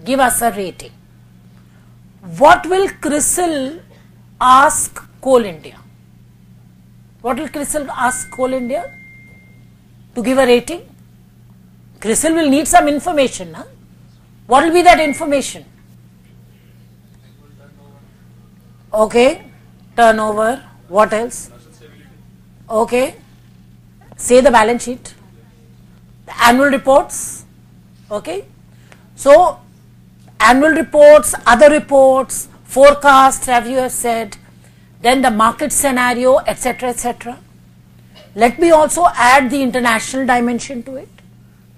give us a rating. What will CRISIL ask Coal India? What will CRISIL ask Coal India to give a rating? CRISIL will need some information. Huh? What will be that information? Okay, turnover. What else? Okay, say the balance sheet, the annual reports. Okay, so annual reports, other reports, forecasts, as you have said, then the market scenario, etc., etc. Let me also add the international dimension to it.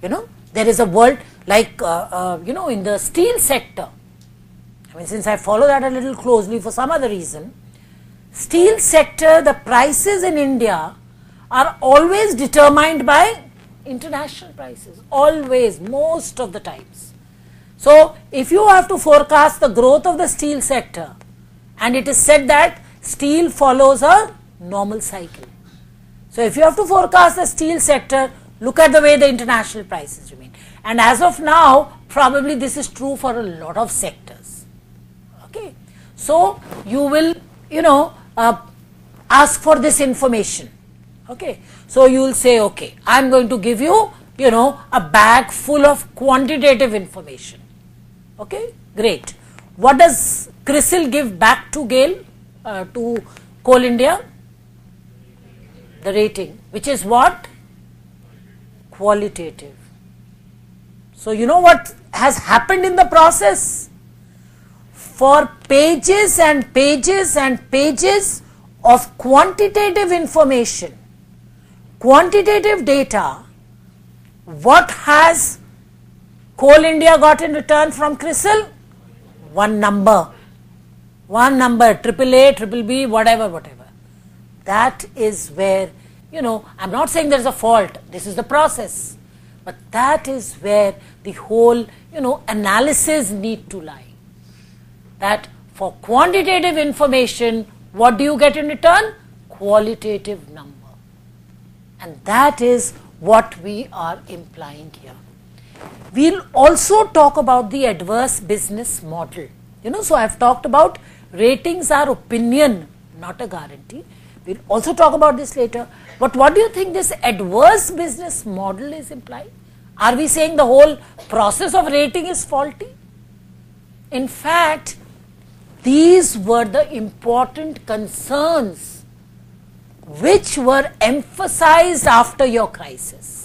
You know, there is a world like, you know, in the steel sector. I mean, since I follow that a little closely for some other reason, steel sector, the prices in India are always determined by international prices, always, most of the times. So, if you have to forecast the growth of the steel sector, and it is said that steel follows a normal cycle. So, if you have to forecast the steel sector, look at the way the international prices remain. And as of now, probably this is true for a lot of sectors. Okay. So, you will, you know, ask for this information. Okay. So, you will say, okay, I am going to give you, you know, a bag full of quantitative information. Okay, great. What does CRISIL give back to GAIL, to Coal India? The rating, which is what? Qualitative. So, you know what has happened in the process? For pages and pages and pages of quantitative information, quantitative data, what has Coal India got in return from CRISIL? One number, AAA, BBB, whatever. That is where, you know, I am not saying there is a fault, this is the process, but that is where the whole, you know, analysis need to lie. That for quantitative information, what do you get in return? Qualitative number. And that is what we are implying here. We will also talk about the adverse business model. You know, so I have talked about ratings are opinion, not a guarantee. We will also talk about this later. But what do you think this adverse business model is implying? Are we saying the whole process of rating is faulty? In fact, these were the important concerns which were emphasized after your crisis.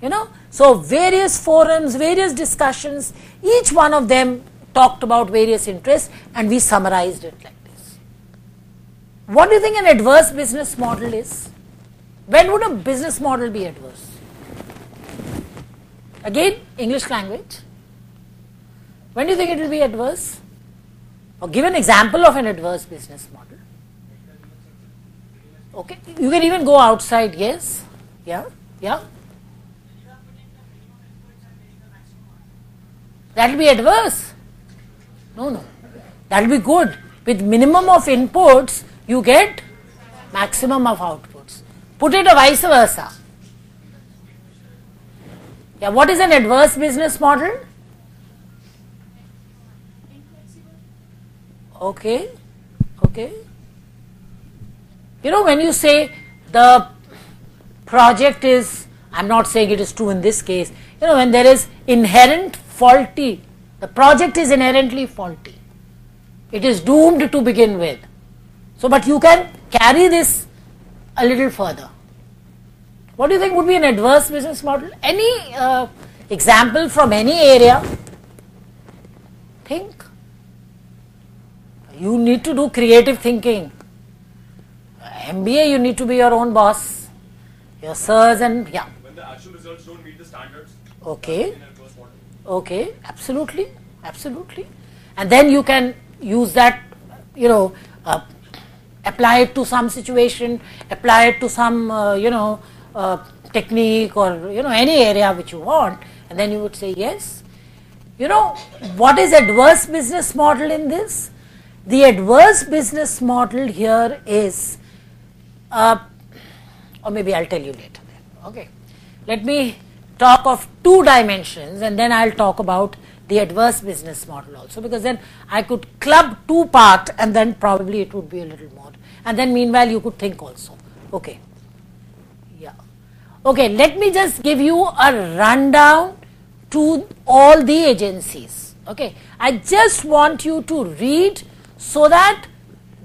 You know, so various forums, various discussions, each one of them talked about various interests and we summarized it like this. What do you think an adverse business model is? When would a business model be adverse? Again, English language. When do you think it will be adverse? Or give an example of an adverse business model. Okay, you can even go outside, yes, yeah. That will be adverse. No, that will be good. With minimum of inputs, you get maximum of outputs. Put it vice versa. Yeah, what is an adverse business model? Okay. You know, when you say the project is, I am not saying it is true in this case, you know, when there is inherent faulty, the project is inherently faulty. It is doomed to begin with. So, but you can carry this a little further. What do you think would be an adverse business model? Any example from any area? Think. You need to do creative thinking. MBA, you need to be your own boss. Your sirs and, yeah. When the actual results don't meet the standards. Okay. Absolutely. And then you can use that, you know, apply it to some situation, apply it to some, you know, technique or, you know, any area which you want, and then you would say yes. You know, what is adverse business model in this? The adverse business model here is, or maybe I'll tell you later then. Okay. Let me talk of two dimensions and then I'll talk about the adverse business model also, because then I could club two part and then probably it would be a little more, and then meanwhile you could think also. Okay. Yeah. Okay, let me just give you a rundown to all the agencies. Okay. I just want you to read so that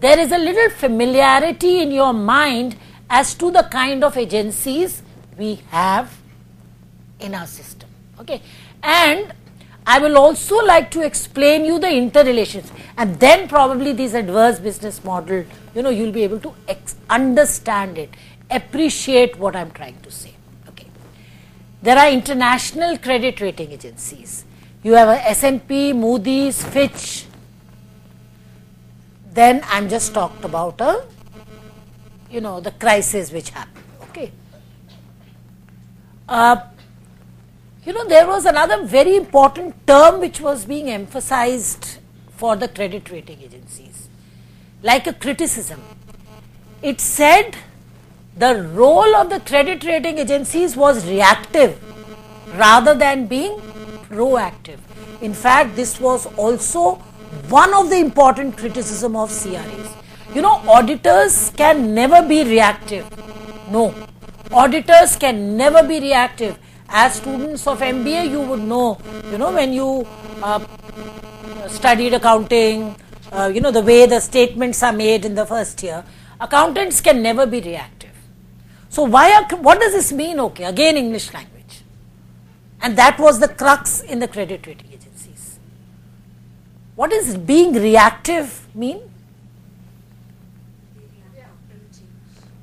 there is a little familiarity in your mind as to the kind of agencies we have in our system. Okay. And I will also like to explain you the interrelations, and then probably this adverse business model, you know, you will be able to understand it, appreciate what I am trying to say. Okay. There are international credit rating agencies. You have a S&P, Moody's, Fitch. Then I am just talked about you know, the crisis which happened. Okay. You know, there was another very important term which was being emphasized for the credit rating agencies, like a criticism. It said the role of the credit rating agencies was reactive rather than being proactive. In fact, this was also one of the important criticism of CRAs. You know, auditors can never be reactive. No, auditors can never be reactive. As students of MBA, you would know, you know, when you studied accounting, you know, the way the statements are made in the first year, accountants can never be reactive. So what does this mean? Okay, again English language. And that was the crux in the credit rating agencies. What does being reactive mean?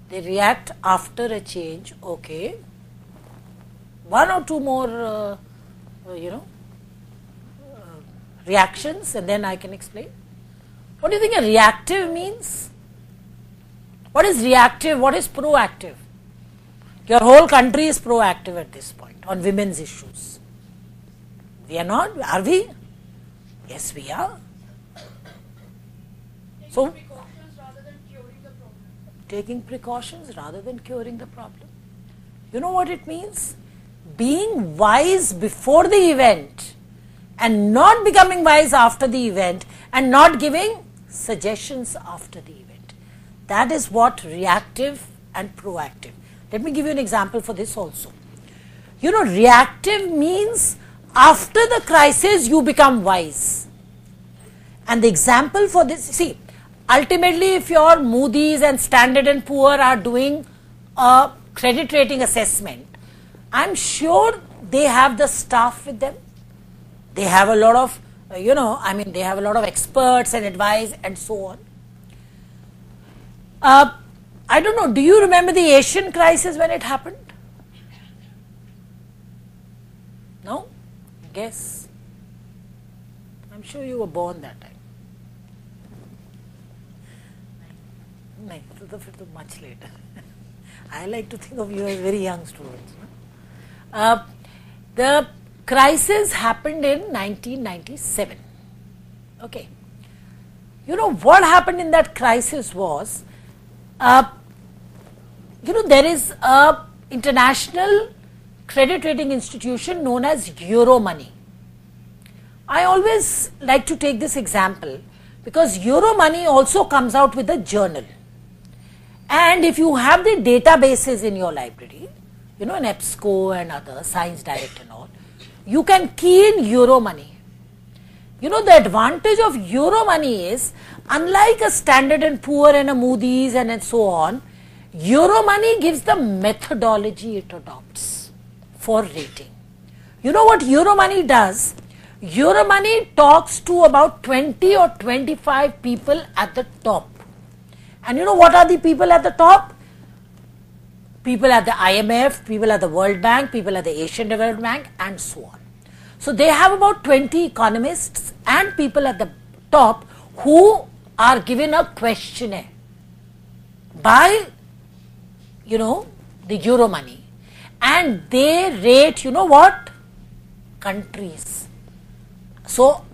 They react after a change. Okay. One or two more, you know, reactions, and then I can explain. What do you think a reactive means? What is reactive? What is proactive? Your whole country is proactive at this point on women's issues. We are not, are we? Yes, we are. So, precautions rather than curing the problem. Taking precautions rather than curing the problem. You know what it means? Being wise before the event and not becoming wise after the event and not giving suggestions after the event. That is what reactive and proactive. Let me give you an example for this also. You know, reactive means after the crisis you become wise. And the example for this, see, ultimately if your Moody's and Standard & Poor are doing a credit rating assessment, I am sure they have the staff with them. They have a lot of, you know, I mean, they have a lot of experts and advice and so on. I don't know, do you remember the Asian crisis when it happened? No? Guess. I'm sure you were born that time. No, much later. I like to think of you as very young students. The crisis happened in 1997. Okay. You know what happened in that crisis was, you know, there is a international credit rating institution known as Euromoney. I always like to take this example because Euromoney also comes out with a journal. And if you have the databases in your library, you know, in EBSCO and other, Science Direct and all, you can key in Euromoney. You know, the advantage of Euromoney is, unlike a Standard & Poor and a Moody's and so on, Euromoney gives the methodology it adopts for rating. You know what Euromoney does? Euromoney talks to about 20 or 25 people at the top. And you know what are the people at the top? People at the IMF, people at the World Bank, people at the Asian Development Bank, and so on. So they have about 20 economists and people at the top who are given a questionnaire by, you know, the Euromoney, and they rate, you know what, countries. So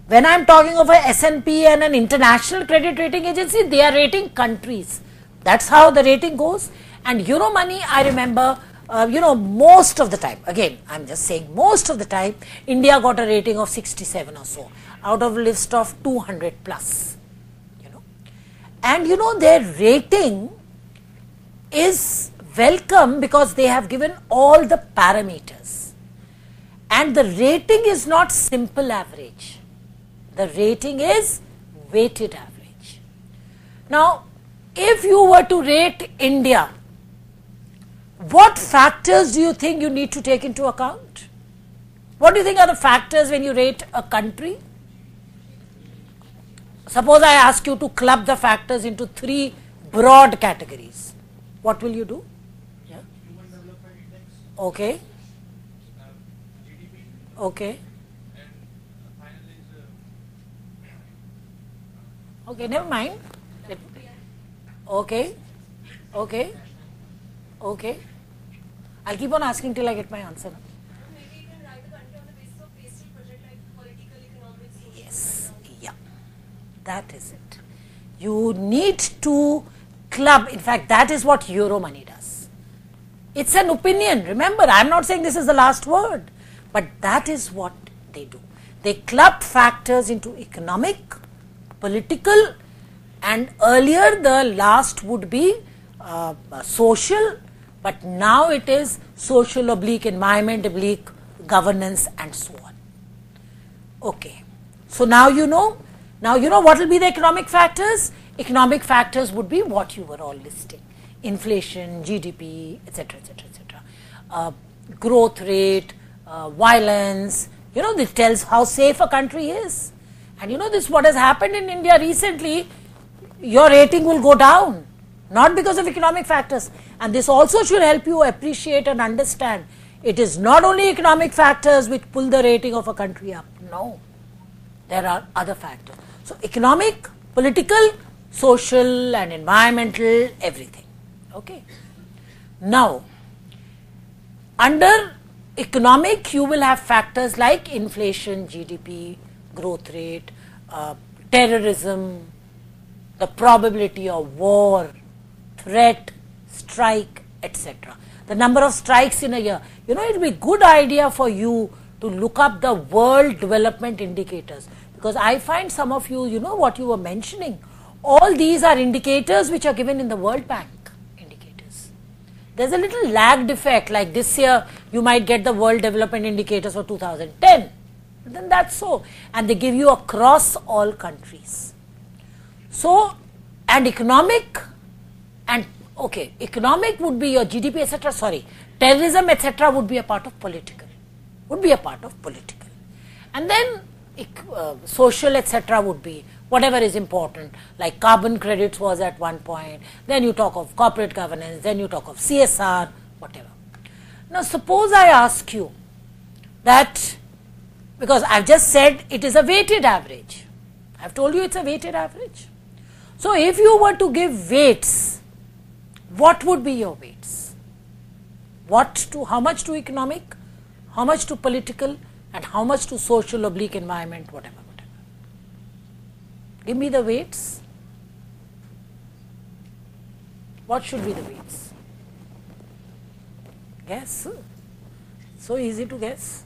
when I am talking of a S&P and an international credit rating agency, they are rating countries. That's how the rating goes. And Euromoney, I remember, most of the time, again, I'm just saying most of the time, India got a rating of 67 or so out of a list of 200 plus, and their rating is welcome because they have given all the parameters, and the rating is not simple average, the rating is weighted average. Now, if you were to rate India, what factors do you think you need to take into account? What do you think are the factors when you rate a country? Suppose I ask you to club the factors into 3 broad categories. What will you do? Yeah. Human Development Index, Okay. GDP, Okay. and finally is Okay. Never mind. Okay. Okay. Okay. I'll keep on asking till I get my answer. Maybe you can write the country on the basis of basic project like political, economic, social. Yes. Yeah. That is it. You need to club. In fact, that is what Euromoney does. It's an opinion. Remember, I'm not saying this is the last word, but that is what they do. They club factors into economic, political, and earlier the last would be social, but now it is social oblique environment oblique governance and so on. Okay. So now you know what will be the economic factors. Economic factors would be what you were all listing: inflation, GDP, etc., etc., etc. Growth rate, violence. This tells how safe a country is. And this what has happened in India recently. Your rating will go down, not because of economic factors. And this also should help you appreciate and understand it is not only economic factors which pull the rating of a country up. No, there are other factors. So economic, political, social and environmental, everything. Okay. Now, under economic, you will have factors like inflation, GDP, growth rate, terrorism, the probability of war, threat, strike, etc. The number of strikes in a year. It will be a good idea for you to look up the world development indicators, because I find some of you, what you were mentioning, all these are indicators which are given in the World Bank indicators. There's a little lagged effect, like this year you might get the world development indicators for 2010, then that's so, and they give you across all countries. So, and economic and economic would be your GDP, etc. Sorry, terrorism, etc. would be a part of political. And then social, etc. would be whatever is important, like carbon credits was at one point. Then you talk of corporate governance. Then you talk of CSR, whatever. Now, suppose I ask you that, because I've just said it is a weighted average. I've told you it's a weighted average. So, if you were to give weights, what would be your weights? How much to economic, how much to political, and how much to social oblique environment, whatever. Give me the weights. What should be the weights? Guess. So easy to guess.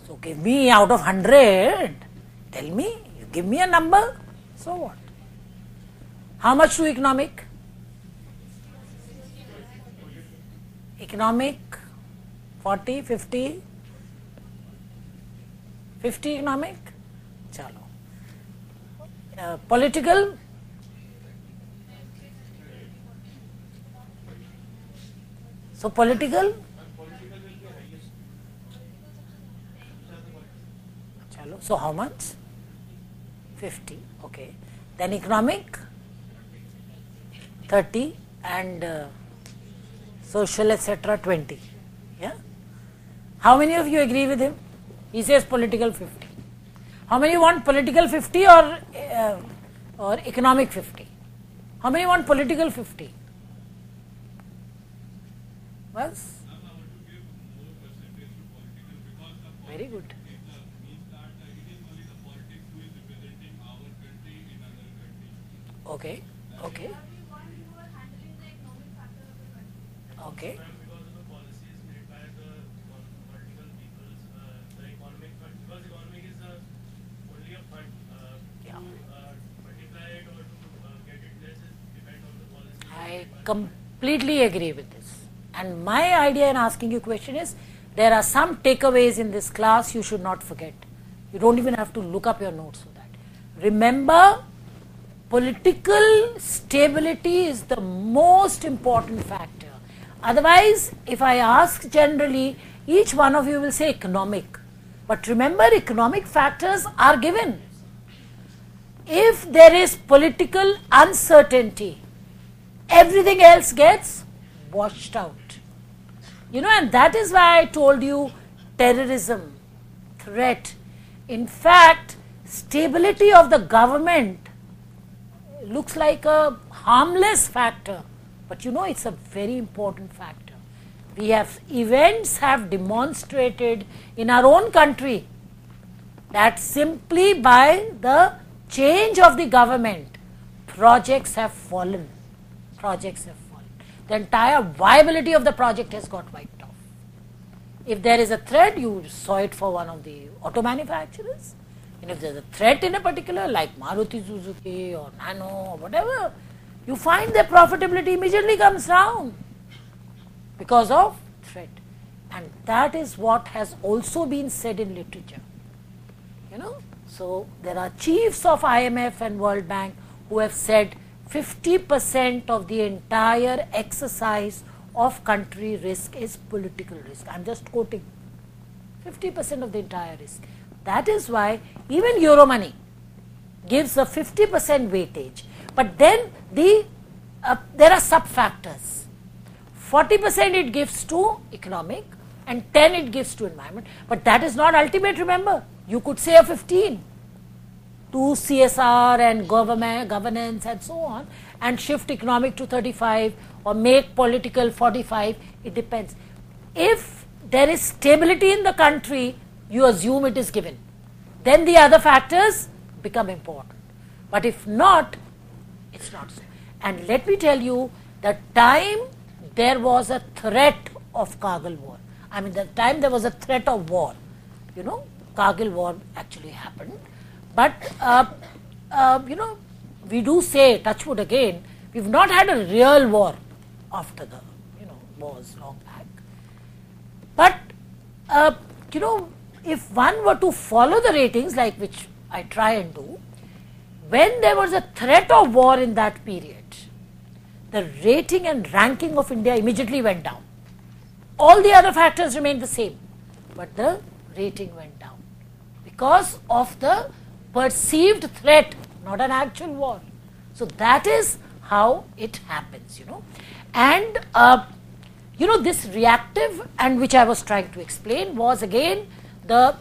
So give me out of 100. Tell me, you give me a number, so what? How much to economic? Economic, 40, 50? 50 economic? Chalo. Political? So political? Chalo. So how much? 50, okay. Then economic, 30, and social, etc., 20. Yeah. How many of you agree with him? He says political 50. How many want political 50 or economic 50? How many want political 50? Was? Very good. Okay, okay. Okay. Ma'am, because of the policies made by the political peoples, the economic fund, because economic is only a fund, Yeah. to multiply it or to get it less is depend on the policies. I completely agree with this. And my idea in asking you question is, there are some takeaways in this class you should not forget. You don't even have to look up your notes for that. Remember, political stability is the most important factor. Otherwise, if I ask generally, each one of you will say economic. But remember, economic factors are given. If there is political uncertainty, everything else gets washed out. You know, and that is why I told you terrorism, threat. In fact, stability of the government looks like a harmless factor, but you know, it's a very important factor. We have, events have demonstrated in our own country that simply by the change of the government, projects have fallen. Projects have fallen. The entire viability of the project has got wiped off. If there is a threat, you saw it for one of the auto manufacturers. And if there is a threat in a particular, like Maruti Suzuki or Nano or whatever, you find their profitability immediately comes down because of threat. And that is what has also been said in literature. You know, so there are chiefs of IMF and World Bank who have said 50% of the entire exercise of country risk is political risk. I am just quoting 50% of the entire risk. That is why even Euro money gives a 50% weightage. But then there are sub factors. 40% it gives to economic and 10 it gives to environment. But that is not ultimate, remember. You could say a 15 to CSR and governance and so on, and shift economic to 35 or make political 45, it depends. If there is stability in the country, you assume it is given. Then the other factors become important. But if not, it's not so. And let me tell you, the time there was a threat of Kargil war, I mean the time there was a threat of war, you know, Kargil war actually happened. But, you know, we do say, touch wood again, we've not had a real war after the, you know, wars long back. But, you know, if one were to follow the ratings, like which I try and do, when there was a threat of war in that period, the rating and ranking of India immediately went down. All the other factors remained the same, but the rating went down because of the perceived threat, not an actual war. So that is how it happens, you know. And, you know, this reactive, and which I was trying to explain, was again the,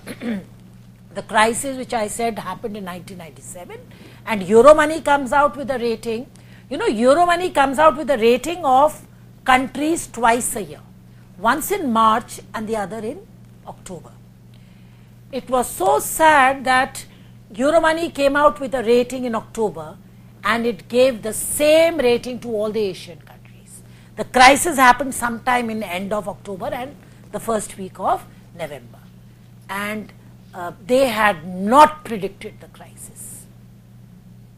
the crisis which I said happened in 1997, and Euromoney comes out with a rating. You know, Euromoney comes out with a rating of countries twice a year, once in March and the other in October. It was so sad that Euromoney came out with a rating in October and it gave the same rating to all the Asian countries. The crisis happened sometime in the end of October and the first week of November. And they had not predicted the crisis.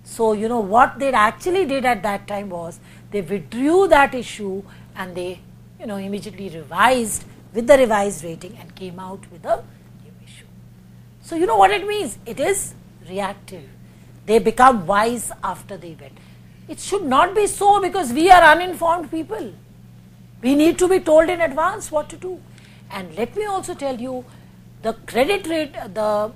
So, you know, what they actually did at that time was they withdrew that issue and they, you know, immediately revised with the revised rating and came out with a new issue. So, you know what it means? It is reactive. They become wise after the event. It should not be so because we are uninformed people. We need to be told in advance what to do. And let me also tell you, the credit rate, the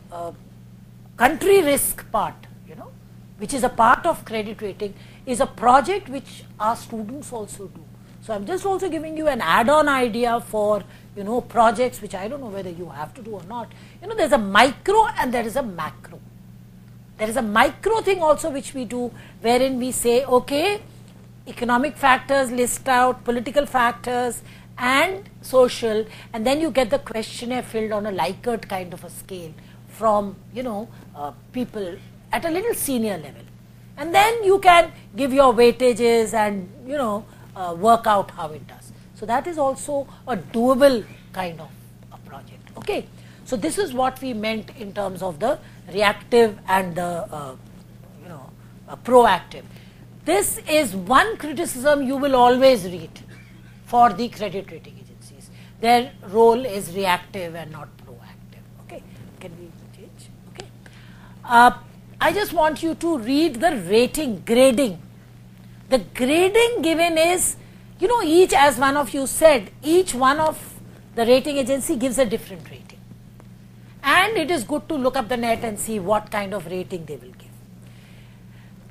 country risk part, you know, which is a part of credit rating, is a project which our students also do. So I'm just also giving you an add-on idea for, you know, projects which I don't know whether you have to do or not. You know, there's a micro and there is a macro. There is a micro thing also which we do, wherein we say, okay, economic factors list out, political factors and social, and then you get the questionnaire filled on a Likert kind of a scale from, you know, people at a little senior level. And then you can give your weightages and, you know, work out how it does. So that is also a doable kind of a project. Okay. So this is what we meant in terms of the reactive and the proactive. This is one criticism you will always read for the credit rating agencies. Their role is reactive and not proactive. Okay. Can we change? Okay. I just want you to read the rating, grading. The grading given is, each, as one of you said, each one of the rating agency gives a different rating. And it is good to look up the net and see what kind of rating they will give.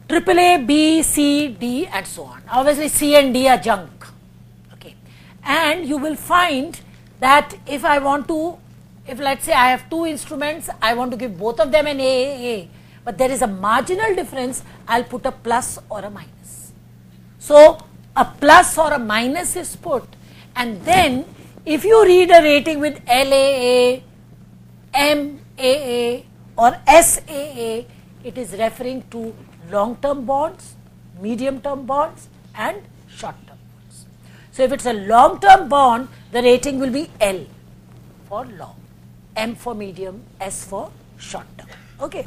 AAA, B, C, D and so on. Obviously, C and D are junk. Okay. And you will find that if let's say I have two instruments, I want to give both of them an A, but there is a marginal difference, I'll put a plus or a minus. So, a plus or a minus is put, and then if you read a rating with LAA, MAA or SAA, it is referring to long-term bonds, medium-term bonds and short-term bonds. So, if it is a long-term bond, the rating will be L for long, M for medium, S for short-term. Okay.